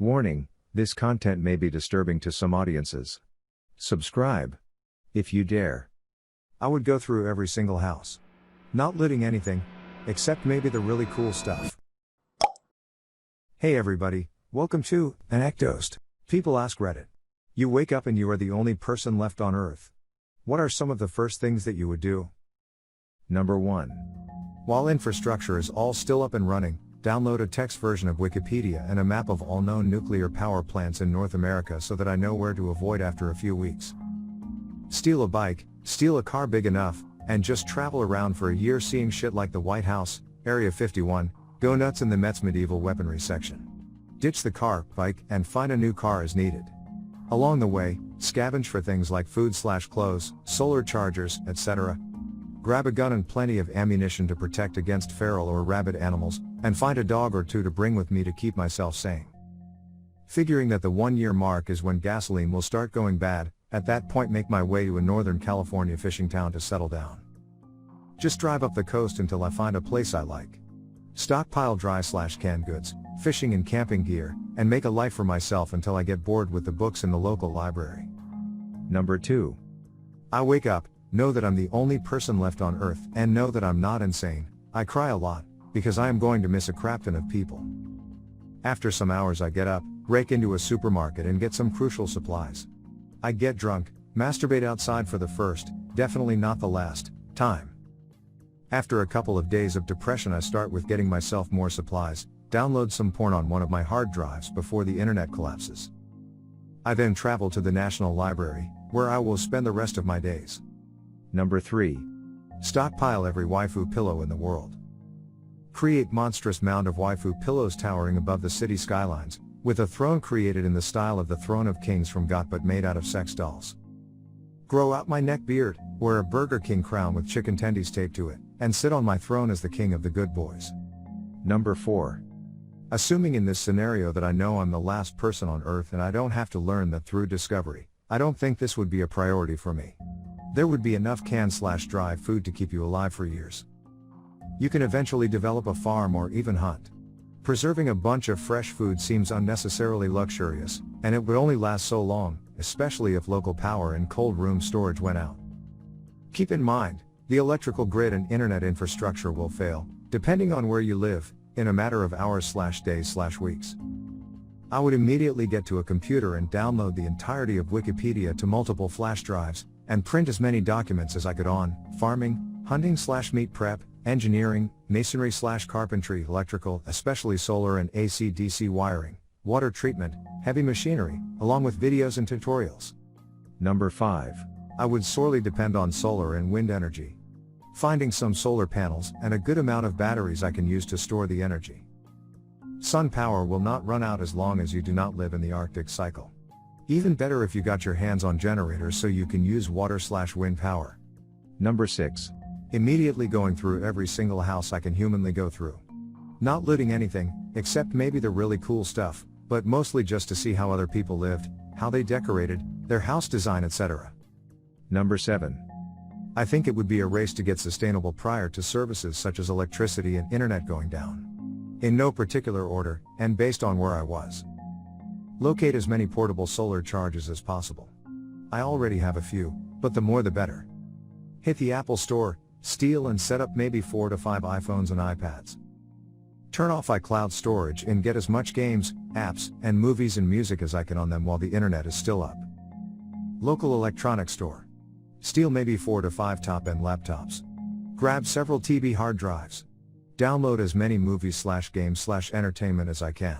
Warning, this content may be disturbing to some audiences. Subscribe. If you dare. I would go through every single house. Not looting anything, except maybe the really cool stuff. Hey everybody, welcome to ANECDOSED. People ask Reddit. You wake up and you are the only person left on Earth. What are some of the first things that you would do? Number 1. While infrastructure is all still up and running, download a text version of Wikipedia and a map of all known nuclear power plants in North America so that I know where to avoid after a few weeks. Steal a bike, steal a car big enough, and just travel around for a year seeing shit like the White House, Area 51, go nuts in the Met's medieval weaponry section. Ditch the car, bike, and find a new car as needed. Along the way, scavenge for things like food/clothes, solar chargers, etc. Grab a gun and plenty of ammunition to protect against feral or rabid animals, and find a dog or two to bring with me to keep myself sane. Figuring that the 1-year mark is when gasoline will start going bad, at that point make my way to a Northern California fishing town to settle down. Just drive up the coast until I find a place I like. Stockpile dry/canned goods, fishing and camping gear, and make a life for myself until I get bored with the books in the local library. Number 2. I wake up, know that I'm the only person left on Earth, and know that I'm not insane. I cry a lot, because I am going to miss a crapton of people. After some hours I get up, rake into a supermarket and get some crucial supplies. I get drunk, masturbate outside for the first, definitely not the last, time. After a couple of days of depression I start with getting myself more supplies, download some porn on one of my hard drives before the internet collapses. I then travel to the National Library, where I will spend the rest of my days. Number 3. Stockpile every waifu pillow in the world. Create monstrous mound of waifu pillows towering above the city skylines, with a throne created in the style of the Throne of Kings from GOT but made out of sex dolls. Grow out my neck beard, wear a Burger King crown with chicken tendies taped to it, and sit on my throne as the king of the good boys. Number 4. Assuming in this scenario that I know I'm the last person on Earth and I don't have to learn that through discovery, I don't think this would be a priority for me. There would be enough canned/dry food to keep you alive for years. You can eventually develop a farm or even hunt. Preserving a bunch of fresh food seems unnecessarily luxurious, and it would only last so long, especially if local power and cold room storage went out. Keep in mind, the electrical grid and internet infrastructure will fail, depending on where you live, in a matter of hours/days/weeks. I would immediately get to a computer and download the entirety of Wikipedia to multiple flash drives, and print as many documents as I could on farming, hunting/meat prep, engineering, masonry/carpentry, electrical, especially solar and AC/DC wiring, water treatment, heavy machinery, along with videos and tutorials. Number 5. I would sorely depend on solar and wind energy. Finding some solar panels and a good amount of batteries I can use to store the energy. Sun power will not run out as long as you do not live in the Arctic cycle. Even better if you got your hands on generators so you can use water/wind power. Number 6. Immediately going through every single house I can humanly go through. Not looting anything, except maybe the really cool stuff, but mostly just to see how other people lived, how they decorated, their house design, etc. Number 7. I think it would be a race to get sustainable prior to services such as electricity and internet going down. In no particular order, and based on where I was. Locate as many portable solar chargers as possible. I already have a few, but the more the better. Hit the Apple Store, steal and set up maybe 4 to 5 iPhones and iPads. Turn off iCloud storage and get as much games, apps, and movies and music as I can on them while the internet is still up. Local electronics store. Steal maybe 4 to 5 top-end laptops. Grab several TB hard drives. Download as many movies/games/entertainment as I can.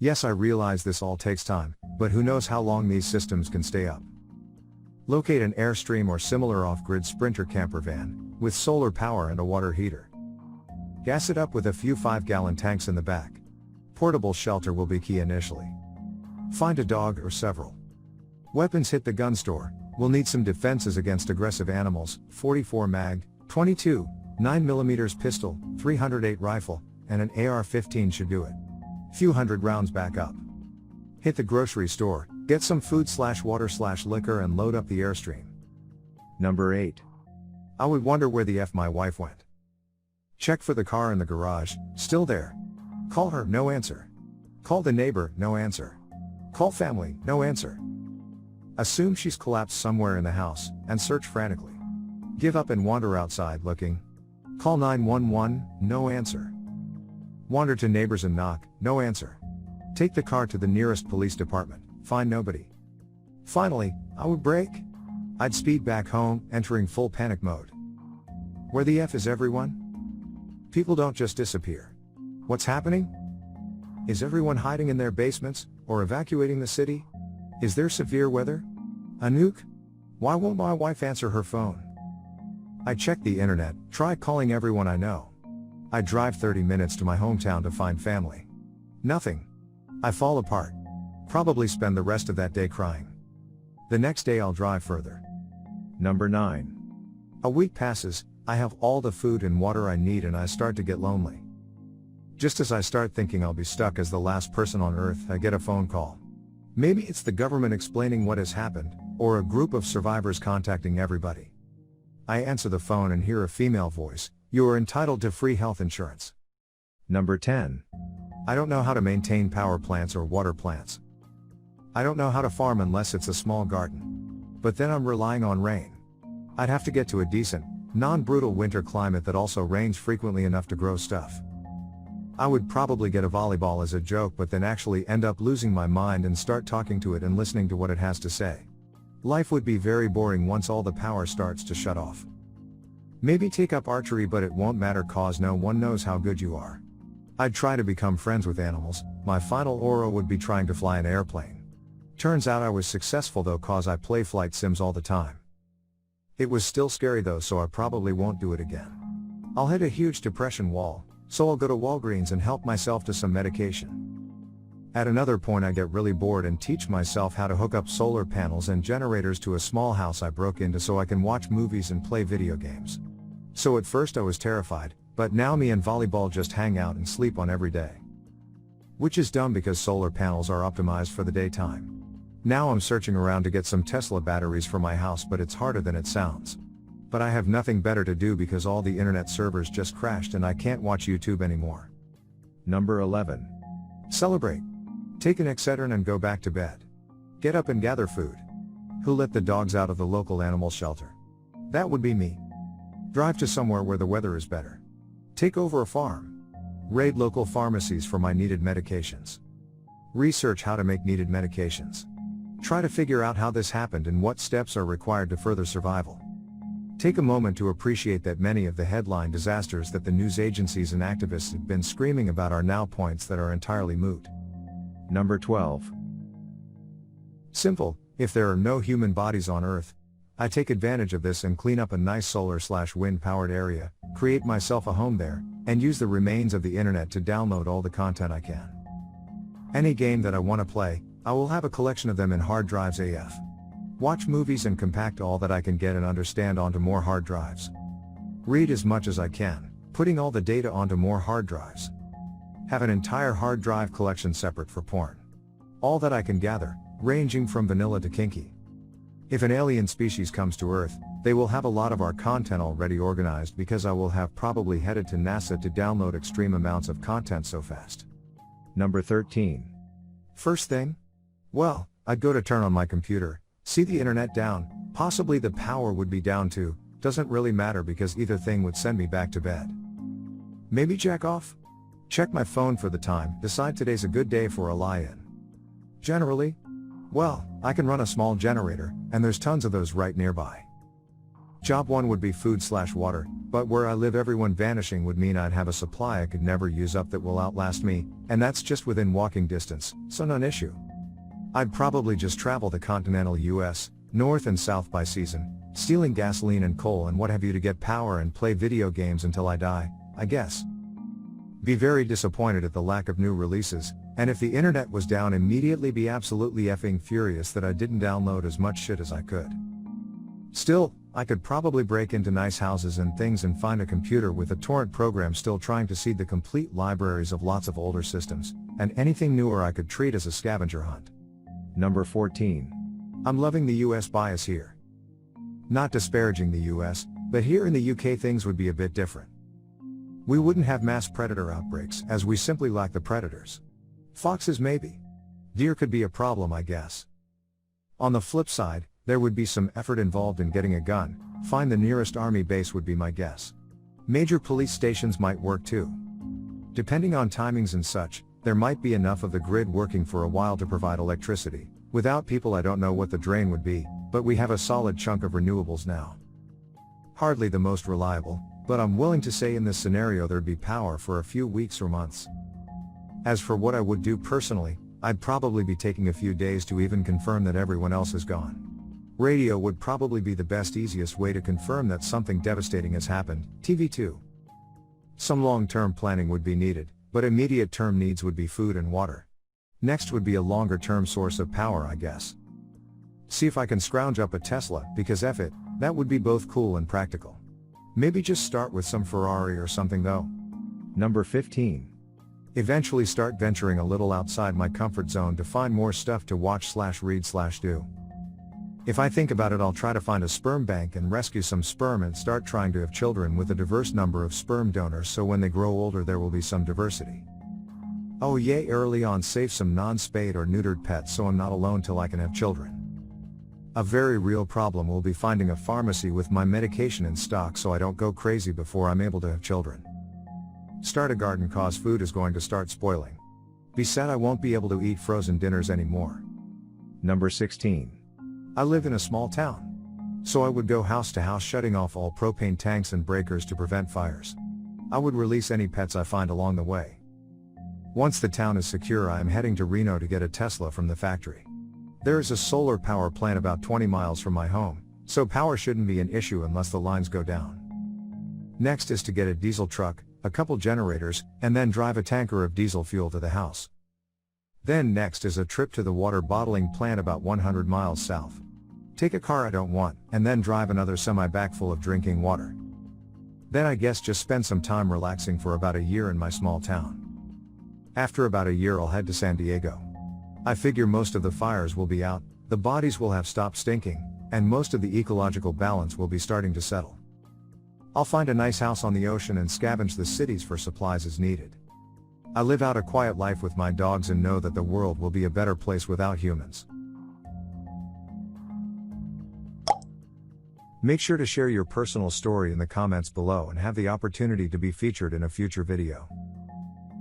Yes, I realize this all takes time, but who knows how long these systems can stay up. Locate an Airstream or similar off-grid Sprinter camper van, with solar power and a water heater. Gas it up with a few 5-gallon tanks in the back. Portable shelter will be key initially. Find a dog or several. Weapons. Hit the gun store, we'll need some defenses against aggressive animals, 44 mag, 22, 9mm pistol, 308 rifle, and an AR-15 should do it. Few hundred rounds back up. Hit the grocery store, get some food/water/liquor and load up the Airstream. Number 8. I would wonder where the F my wife went. Check for the car in the garage, still there. Call her, no answer. Call the neighbor, no answer. Call family, no answer. Assume she's collapsed somewhere in the house, and search frantically. Give up and wander outside looking. Call 911, no answer. Wander to neighbors and knock, no answer. Take the car to the nearest police department, find nobody. Finally, I would break. I'd speed back home, entering full panic mode. Where the F is everyone? People don't just disappear. What's happening? Is everyone hiding in their basements, or evacuating the city? Is there severe weather? A nuke? Why won't my wife answer her phone? I check the internet, try calling everyone I know. I drive 30 minutes to my hometown to find family. Nothing. I fall apart. Probably spend the rest of that day crying. The next day I'll drive further. Number 9. A week passes, I have all the food and water I need and I start to get lonely. Just as I start thinking I'll be stuck as the last person on earth, I get a phone call. Maybe it's the government explaining what has happened, or a group of survivors contacting everybody. I answer the phone and hear a female voice, "You are entitled to free health insurance." Number 10. I don't know how to maintain power plants or water plants. I don't know how to farm unless it's a small garden. But then I'm relying on rain. I'd have to get to a decent, non-brutal winter climate that also rains frequently enough to grow stuff. I would probably get a volleyball as a joke but then actually end up losing my mind and start talking to it and listening to what it has to say. Life would be very boring once all the power starts to shut off. Maybe take up archery but it won't matter cause no one knows how good you are. I'd try to become friends with animals, my final aura would be trying to fly an airplane. Turns out I was successful though cause I play flight sims all the time. It was still scary though so I probably won't do it again. I'll hit a huge depression wall, so I'll go to Walgreens and help myself to some medication. At another point I get really bored and teach myself how to hook up solar panels and generators to a small house I broke into so I can watch movies and play video games. So at first I was terrified, but now me and volleyball just hang out and sleep on every day. Which is dumb because solar panels are optimized for the daytime. Now I'm searching around to get some Tesla batteries for my house but it's harder than it sounds. But I have nothing better to do because all the internet servers just crashed and I can't watch YouTube anymore. Number 11. Celebrate. Take an Excedrin and go back to bed. Get up and gather food. Who let the dogs out of the local animal shelter? That would be me. Drive to somewhere where the weather is better. Take over a farm. Raid local pharmacies for my needed medications. Research how to make needed medications. Try to figure out how this happened and what steps are required to further survival. Take a moment to appreciate that many of the headline disasters that the news agencies and activists have been screaming about are now points that are entirely moot. Number 12. Simple, if there are no human bodies on Earth, I take advantage of this and clean up a nice solar/wind powered area, create myself a home there, and use the remains of the internet to download all the content I can. Any game that I want to play, I will have a collection of them in hard drives AF. Watch movies and compact all that I can get and understand onto more hard drives. Read as much as I can, putting all the data onto more hard drives. Have an entire hard drive collection separate for porn. All that I can gather, ranging from vanilla to kinky. If an alien species comes to Earth, they will have a lot of our content already organized because I will have probably headed to NASA to download extreme amounts of content so fast. Number 13. First thing? Well, I'd go to turn on my computer, see the internet down, possibly the power would be down too, doesn't really matter because either thing would send me back to bed. Maybe jack off? Check my phone for the time, decide today's a good day for a lie-in. Generally? Well, I can run a small generator, and there's tons of those right nearby. Job 1 would be food/water, but where I live everyone vanishing would mean I'd have a supply I could never use up that will outlast me, and that's just within walking distance, so non issue. I'd probably just travel the continental US, north and south by season, stealing gasoline and coal and what have you to get power and play video games until I die, I guess. Be very disappointed at the lack of new releases, and if the internet was down immediately be absolutely effing furious that I didn't download as much shit as I could. Still, I could probably break into nice houses and things and find a computer with a torrent program still trying to seed the complete libraries of lots of older systems, and anything newer I could treat as a scavenger hunt. Number 14. I'm loving the US bias here. Not disparaging the US, but here in the UK things would be a bit different. We wouldn't have mass predator outbreaks as we simply lack the predators. Foxes maybe. Deer could be a problem, I guess. On the flip side, there would be some effort involved in getting a gun. Find the nearest army base would be my guess. Major police stations might work too. Depending on timings and such, there might be enough of the grid working for a while to provide electricity. Without people, I don't know what the drain would be, but we have a solid chunk of renewables now. Hardly the most reliable, but I'm willing to say in this scenario there'd be power for a few weeks or months. As for what I would do personally, I'd probably be taking a few days to even confirm that everyone else is gone. Radio would probably be the best, easiest way to confirm that something devastating has happened. TV too. Some long-term planning would be needed, but immediate term needs would be food and water. Next would be a longer-term source of power, I guess. See if I can scrounge up a Tesla, because F it, that would be both cool and practical. Maybe just start with some Ferrari or something though. Number 15. Eventually start venturing a little outside my comfort zone to find more stuff to watch/read/do. If I think about it, I'll try to find a sperm bank and rescue some sperm and start trying to have children with a diverse number of sperm donors, so when they grow older there will be some diversity. Oh yay, early on save some non-spayed or neutered pets so I'm not alone till I can have children. A very real problem will be finding a pharmacy with my medication in stock so I don't go crazy before I'm able to have children. Start a garden cause food is going to start spoiling. Be sad I won't be able to eat frozen dinners anymore. Number 16. I live in a small town. So I would go house to house shutting off all propane tanks and breakers to prevent fires. I would release any pets I find along the way. Once the town is secure, I am heading to Reno to get a Tesla from the factory. There is a solar power plant about 20 miles from my home, so power shouldn't be an issue unless the lines go down. Next is to get a diesel truck, a couple generators, and then drive a tanker of diesel fuel to the house. Then next is a trip to the water bottling plant about 100 miles south. Take a car I don't want, and then drive another semi-back full of drinking water. Then I guess just spend some time relaxing for about a year in my small town. After about a year I'll head to San Diego. I figure most of the fires will be out, the bodies will have stopped stinking, and most of the ecological balance will be starting to settle. I'll find a nice house on the ocean and scavenge the cities for supplies as needed. I live out a quiet life with my dogs and know that the world will be a better place without humans. Make sure to share your personal story in the comments below and have the opportunity to be featured in a future video.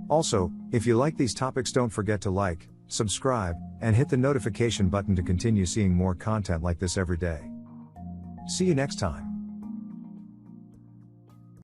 Also, if you like these topics, don't forget to like, subscribe, and hit the notification button to continue seeing more content like this every day. See you next time.